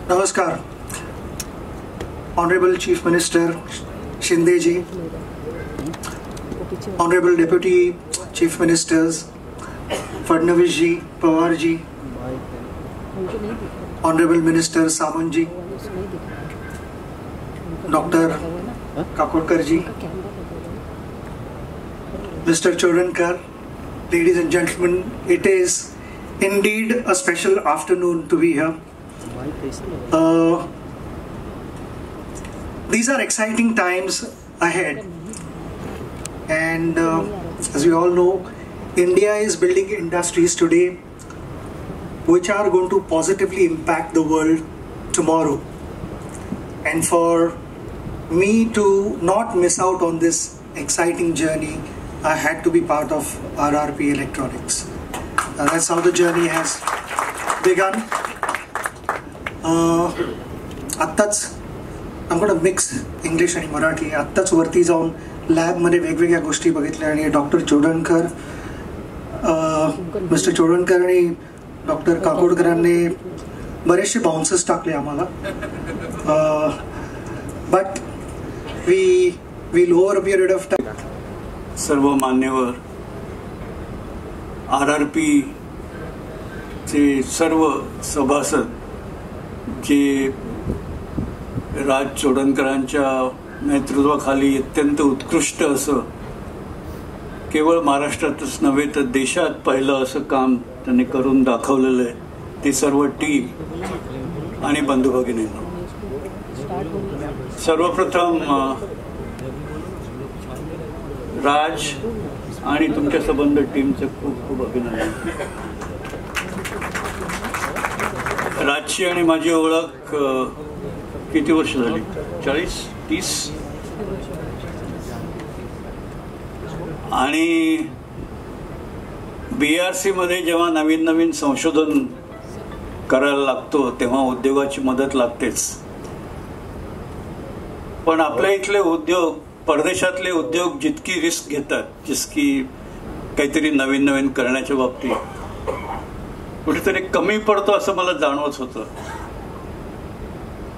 Namaskar, Honorable Chief Minister Shinde ji, Honorable Deputy Chief Ministers Fadnavis ji, Pawar ji, Honorable Minister Samant ji, Dr. Kakodkar ji, Mr. Chodankar, ladies and gentlemen, it is indeed a special afternoon to be here. These are exciting times ahead, and as we all know, India is building industries today which are going to positively impact the world tomorrow. And for me to not miss out on this exciting journey, I had to be part of RRP Electronics. That's how the journey has begun. आत्ताच I'm going to mix English and Marathi. आत्ताच वरती जाऊन लॅबमध्ये वेगवेगळ्या गोष्टी बघितल्या आणि doctor Chodankar, mister Chodankar आणि डॉक्टर काकोडकरांनी बरेचसे बाउन्सेस टाकले आम्हाला. But we over a period of time. सर्व मान्यवर, RRP चे सर्व सभासद जे राज चोडणकरांच्या नेतृत्वाखाली अत्यंत उत्कृष्ट असं केवळ महाराष्ट्रातच नव्हे तर देशात पहिलं असं काम त्यांनी करून दाखवलेलं आहे, ती सर्व टीम आणि बंधू भगिनींनो, सर्वप्रथम राज आणि तुमच्या संबंध टीमचं खूप खूप अभिनंदन. राजची आणि माझी ओळख किती वर्ष झाली? 40-30. आणि BRC मध्ये जेव्हा नवीन नवीन संशोधन करायला लागतो तेव्हा उद्योगाची मदत लागतेच. पण आपल्या इथले उद्योग, परदेशातले उद्योग जितकी रिस्क घेतात, जितकी काहीतरी नवीन नवीन करण्याच्या बाबतीत कुठेतरी कमी पडतो असं मला जाणवत होतं.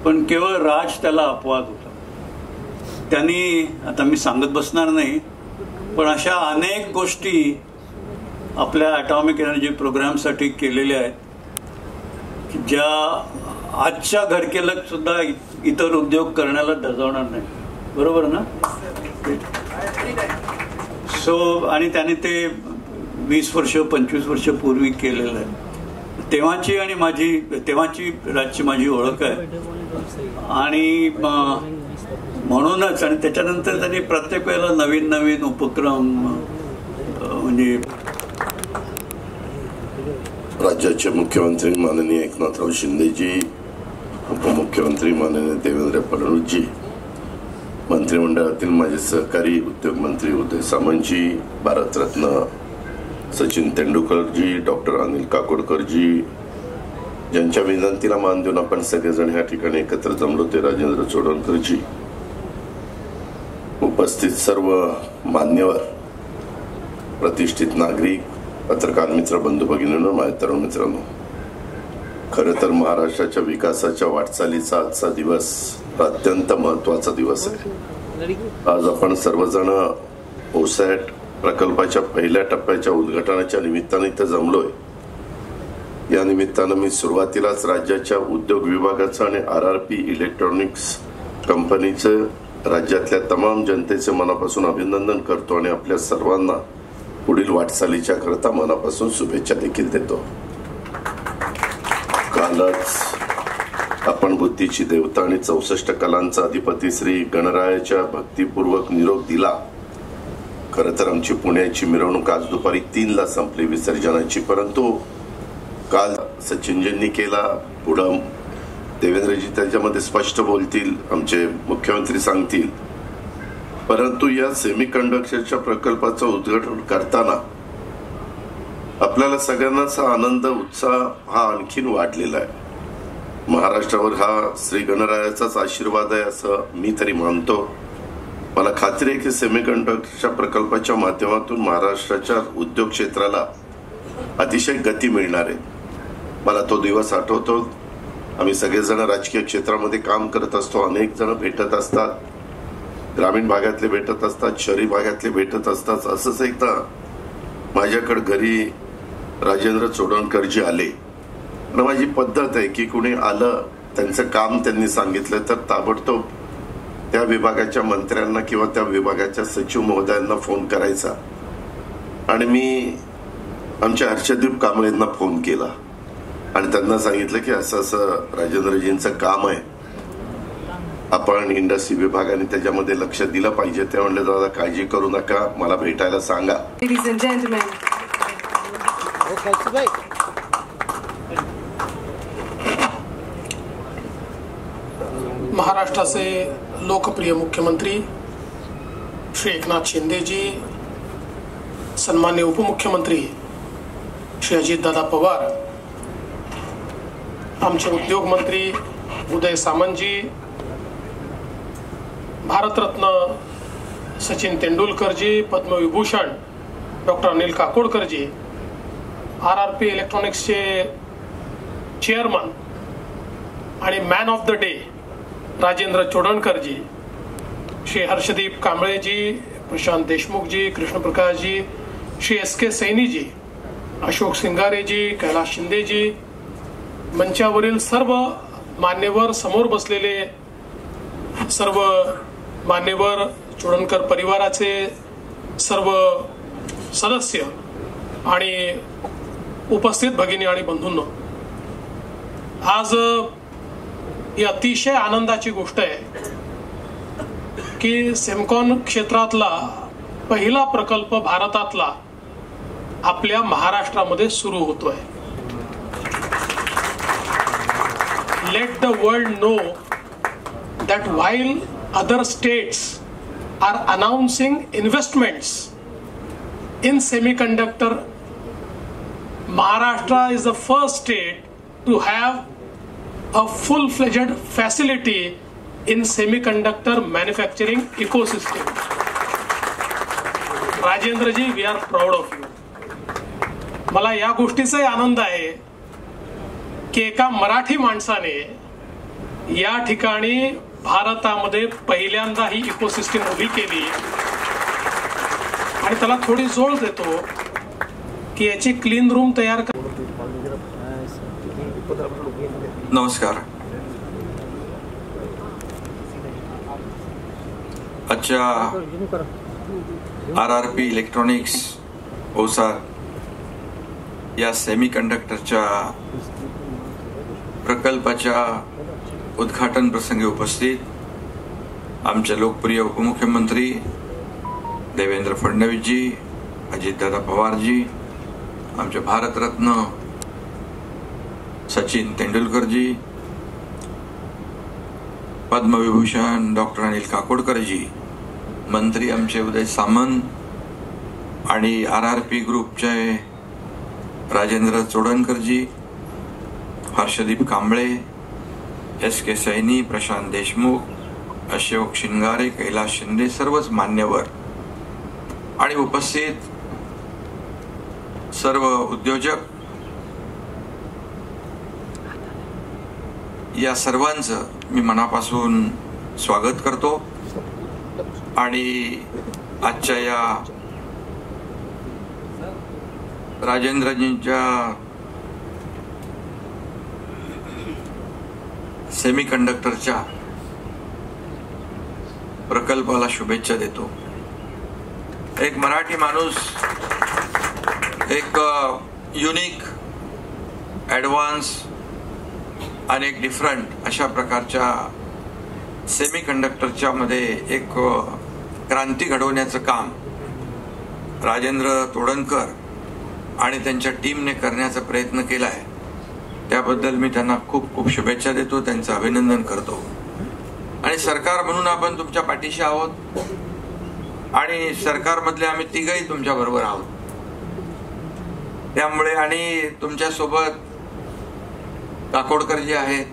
पण केवळ राज त्याला अपवाद होता. त्यांनी, आता मी सांगत बसणार नाही, पण अशा अनेक गोष्टी आपल्या ॲटॉमिक एनर्जी प्रोग्रामसाठी केलेल्या आहेत की ज्या आजच्या घडकेला सुद्धा इतर उद्योग करण्याला धजावणार नाही. बरोबर ना? आणि त्याने ते 20 वर्ष 25 वर्ष पूर्वी केलेलं आहे. तेव्हाची आणि तेव्हाची राजची माझी ओळख आहे. आणि म्हणूनच म्हणूनच आणि त्याच्यानंतर त्यांनी प्रत्येक वेळेला नवीन नवीन उपक्रम म्हणजे राज्याचे मुख्यमंत्री माननीय एकनाथराव शिंदेजी, उपमुख्यमंत्री माननीय देवेंद्र फडणवीसजी, मंत्रिमंडळातील माझे सहकारी उद्योगमंत्री उदय सामंतजी, भारतरत्न सचिन तेंडुलकरजी, डॉक्टर अनिल काकोडकरजी, ज्यांच्या विनंतीला मान देऊन आपण सगळेजण ह्या ठिकाणी एकत्र जमलो ते राजेंद्र चोडणकरजी, उपस्थित सर्व मान्यवर, प्रतिष्ठित नागरिक, पत्रकार मित्र, बंधू भगिनींनो, माझ्या तरुण मित्रांनो, खरं तर महाराष्ट्राच्या विकासाच्या वाटचालीचा आजचा दिवस अत्यंत महत्वाचा दिवस आहे. आज आपण सर्वजण ओसॅट प्रकल्पाच्या पहिल्या टप्प्याच्या उद्घाटनाच्या निमित्ताने इथे जमलोय. या निमित्तानं मी सुरुवातीलाच राज्याच्या उद्योग विभागाचं आणि RRP इलेक्ट्रॉनिक्स कंपनीचं राज्यातल्या तमाम जनतेचे मनापासून अभिनंदन करतो आणि आपल्या सर्वांना पुढील वाटचालीच्या करता मनापासून शुभेच्छा देखील देतो. कालच आपण बुद्धीची देवता आणि 64 कलांचा अधिपती श्री गणरायाच्या भक्तिपूर्वक निरोप दिला. खरं तर आमची पुण्याची मिरवणूक आज दुपारी 3ला संपली विसर्जनाची, परंतु काल सचिनजींनी केला, पुढं देवेंद्रजी त्याच्यामध्ये स्पष्ट बोलतील, आमचे मुख्यमंत्री सांगतील. परंतु या सेमीकंडक्टरच्या प्रकल्पाचं उद्घाटन करताना आपल्याला सगळ्यांनाच आनंद, उत्साह हा आणखीन वाढलेला आहे. महाराष्ट्रावर हा श्री गणरायाचाच आशीर्वाद आहे असं मी तरी मानतो. मला खात्री आहे की सेमीकंडक्टरच्या प्रकल्पाच्या माध्यमातून महाराष्ट्राच्या उद्योग क्षेत्राला अतिशय गती मिळणार आहे. मला तो दिवस आठवतो, आम्ही सगळेजण राजकीय क्षेत्रामध्ये काम करत असतो, अनेक जण भेटत असतात, ग्रामीण भागातले भेटत असतात, शहरी भागातले भेटत असतात. असंच एकदा माझ्याकडे घरी राजेंद्र चोडणकरजी आले आणि माझी पद्धत आहे की कुणी आलं, त्यांचं काम त्यांनी सांगितलं तर ताबडतोब त्या विभागाच्या मंत्र्यांना किंवा त्या विभागाच्या सचिव महोदयांना फोन करायचा. आणि मी आमच्या हर्षदीप कांबळेंना फोन केला आणि त्यांना सांगितलं की असं असं राजेंद्रजींचं काम आहे, आपण इंडस्ट्री विभागाने त्याच्यामध्ये लक्ष दिलं पाहिजे. ते म्हणले दादा काळजी करू नका, मला भेटायला सांगा. महाराष्ट्राचे लोकप्रिय मुख्यमंत्री श्री एकनाथ शिंदेजी, सन्मान्य उपमुख्यमंत्री श्री अजितदादा पवार, आमचे उद्योग मंत्री उदय Samantji, Bharat Ratna Sachin तेंडुलकरजी, Padma Vibhushan doctor Anil काकोडकरजी, RRP इलेक्ट्रॉनिक्सचे chairman आणि man of the day Rajendra चोडणकरजी, Shri Harshdeep Kambleji, Prashant देशमुखजी, कृष्णप्रकाशजी, Shri SK सैनीजी, Ashok सिंगारेजी, Kailash शिंदेजी, मंचावरील सर्व मान्यवर, समोर बसलेले सर्व मान्यवर, चोडणकर परिवाराचे सर्व सदस्य आणि उपस्थित भगिनी आणि बंधूंनो, आज ही अतिशय आनंदाची गोष्ट आहे की सेमकॉन क्षेत्रातला पहिला प्रकल्प भारतातला आपल्या महाराष्ट्रामध्ये सुरू होतोय. Let the world know that while other states are announcing investments in semiconductor, Maharashtra is the first state to have a full-fledged facility in semiconductor manufacturing ecosystem. Rajendraji, we are proud of you. मला या गोष्टीचाही आनंद आहे की एका मराठी माणसाने या ठिकाणी भारतामध्ये पहिल्यांदा ही इकोसिस्टीम उभी केली आणि त्याला थोडी जोड देतो की याची क्लीन रूम तयार कर. नमस्कार. आजच्या RRP इलेक्ट्रॉनिक्स ओसार या सेमीकंडक्टरच्या प्रकल्पाच्या उद्घाटन प्रसंगी उपस्थित आमचे लोकप्रिय उपमुख्यमंत्री देवेंद्र फडणवीसजी, अजितदादा पवारजी, आमचे भारतरत्न सचिन तेंडुलकरजी, पद्मविभूषण डॉक्टर अनिल काकोडकरजी, मंत्री आमचे उदय सामंत आणि RRP ग्रुपचे राजेंद्र चोडणकरजी, हर्षदीप कांबळे, SK सैनी, प्रशांत देशमुख, अशोक शिंगारे, कैलास शिंदे, सर्वच मान्यवर आणि उपस्थित सर्व उद्योजक, या सर्वांचं मी मनापासून स्वागत करतो आणि आजच्या या राजेंद्रजींच्या सेमीकंडक्टरच्या प्रकल्पाला शुभेच्छा देतो. एक मराठी माणूस एक युनिक, ॲडव्हान्स आणि एक डिफरंट अशा प्रकारच्या सेमीकंडक्टरच्या मध्ये एक क्रांती घडवण्याचं काम राजेंद्र तोडणकर आणि त्यांच्या टीमने करण्याचा प्रयत्न केला आहे. त्याबद्दल मी त्यांना खूप खूप शुभेच्छा देतो, त्यांचं अभिनंदन करतो. आणि सरकार म्हणून आपण तुमच्या पाठीशी आहोत आणि सरकारमधले आम्ही तिघही तुमच्या बरोबर आहोत. त्यामुळे आणि तुमच्या सोबत काकोडकरजी आहेत,